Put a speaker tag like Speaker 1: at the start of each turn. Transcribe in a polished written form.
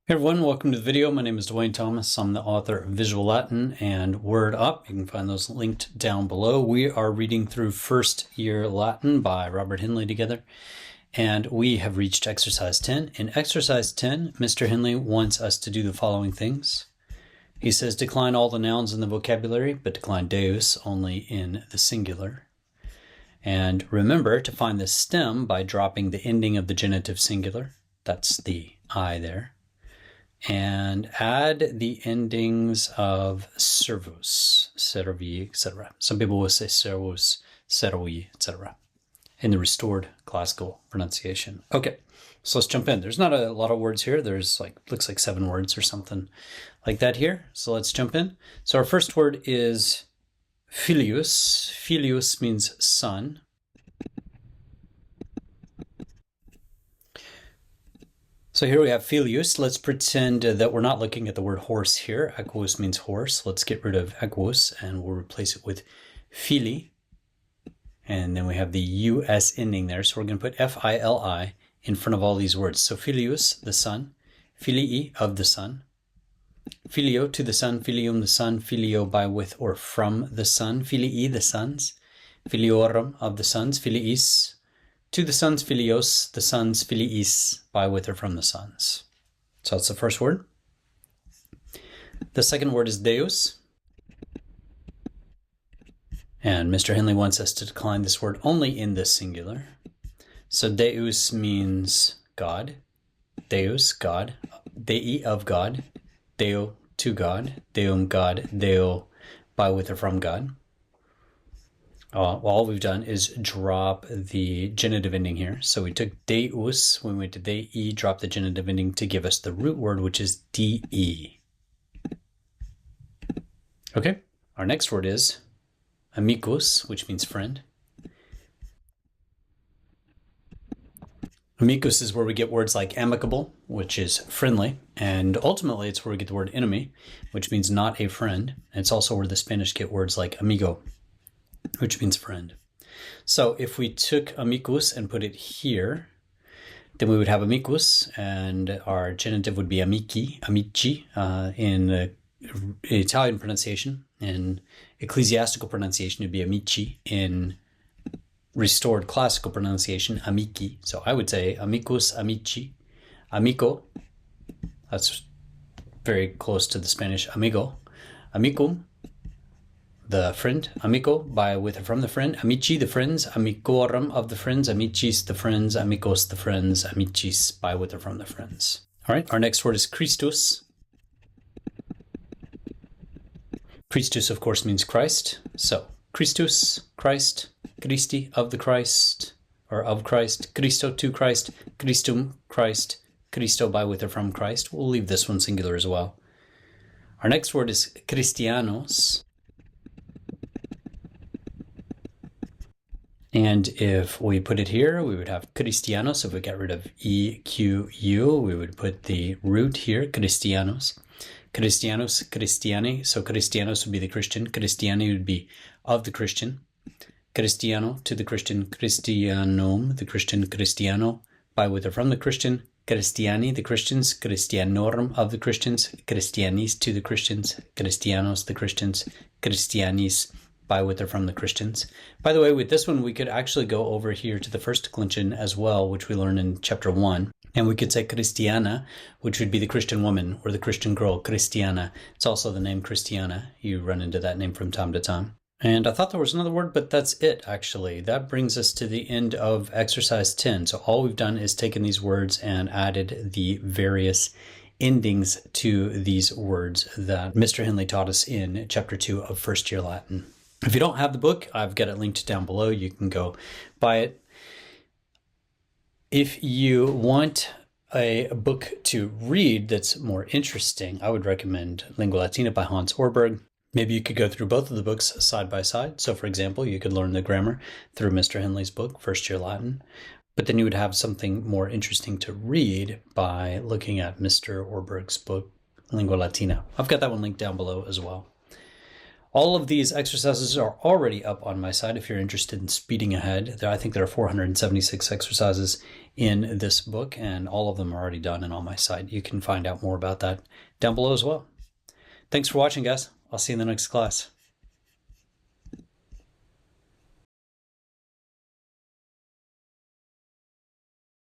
Speaker 1: Hey everyone, welcome to the video. My name is Dwane Thomas. I'm the author of Visual Latin and Word Up. You can find those linked down below. We are reading through first year Latin by Robert Henle together, and we have reached exercise 10. In exercise 10, Mr. Henle wants us to do the following things. He says decline all the nouns in the vocabulary, but decline deus only in the singular. And remember to find the stem by dropping the ending of the genitive singular. That's the I there. And add the endings of servus, servi, etc. Some people will say servus, servi, etc. in the restored classical pronunciation. Okay, so let's jump in. There's not a lot of words here. There's looks like 7 words or something like that here. So let's jump in. So our first word is filius. Filius means son. So here we have filius. Let's pretend that we're not looking at the word horse here. Equus means horse. Let's get rid of equus and we'll replace it with fili. And then we have the us ending there. So we're going to put fili in front of all these words. So filius, the son. Filii, of the son. Filio, to the son. Filium, the son. Filio, by, with, or from the son. Filii, the sons. Filiorum, of the sons. Filiis, to the sons. Filios, the sons. Filiis, by, with, or from the sons. So that's the first word. The second word is deus. And Mr. Henle wants us to decline this word only in the singular. So deus means God. Deus, God. Dei, of God. Deo, to God. Deum, God. Deo, by, with, or from God. All we've done is drop the genitive ending here. So we took deus, when we went to dei, dropped the genitive ending to give us the root word, which is de. Okay, our next word is amicus, which means friend. Amicus is where we get words like amicable, which is friendly, and ultimately it's where we get the word enemy, which means not a friend. And it's also where the Spanish get words like amigo, which means friend. So if we took amicus and put it here, then we would have amicus, and our genitive would be amici, amici, in Italian pronunciation. In ecclesiastical pronunciation, it would be amici. In restored classical pronunciation, amici. So I would say amicus, amici, amico. That's very close to the Spanish amigo, amicum, the friend, amico, by, with, or from the friend, amici, the friends, amicorum, of the friends, amicis, the friends, amicos, the friends, amicis, by, with, or from the friends. All right, our next word is Christus. Christus, of course, means Christ. So Christus, Christ, Christi, of the Christ, or of Christ, Christo, to Christ, Christum, Christ, Christo, by, with, or from Christ. We'll leave this one singular as well. Our next word is Christianos. And if we put it here, we would have Christianos. If we get rid of EQU, we would put the root here, Christianos. Christianos, Christiani. So Christianos would be the Christian. Christiani would be of the Christian. Christiano, to the Christian. Christianum, the Christian. Christiano, by, with, or from the Christian. Christiani, the Christians. Christianorum, of the Christians. Christianis, to the Christians. Christianos, the Christians. Christianis, by, with, or from the Christians. By the way, with this one, we could actually go over here to the first declension as well, which we learned in chapter 1. And we could say Christiana, which would be the Christian woman or the Christian girl, Christiana. It's also the name Christiana. You run into that name from time to time. And I thought there was another word, but that's it, actually. That brings us to the end of exercise 10. So all we've done is taken these words and added the various endings to these words that Mr. Henle taught us in chapter 2 of first year Latin. If you don't have the book, I've got it linked down below. You can go buy it. If you want a book to read that's more interesting, I would recommend Lingua Latina by Hans Ørberg. Maybe you could go through both of the books side by side. So for example, you could learn the grammar through Mr. Henle's book, First Year Latin. But then you would have something more interesting to read by looking at Mr. Ørberg's book, Lingua Latina. I've got that one linked down below as well. All of these exercises are already up on my site if you're interested in speeding ahead. I think there are 476 exercises in this book, and all of them are already done and on my site. You can find out more about that down below as well. Thanks for watching, guys. I'll see you in the next class.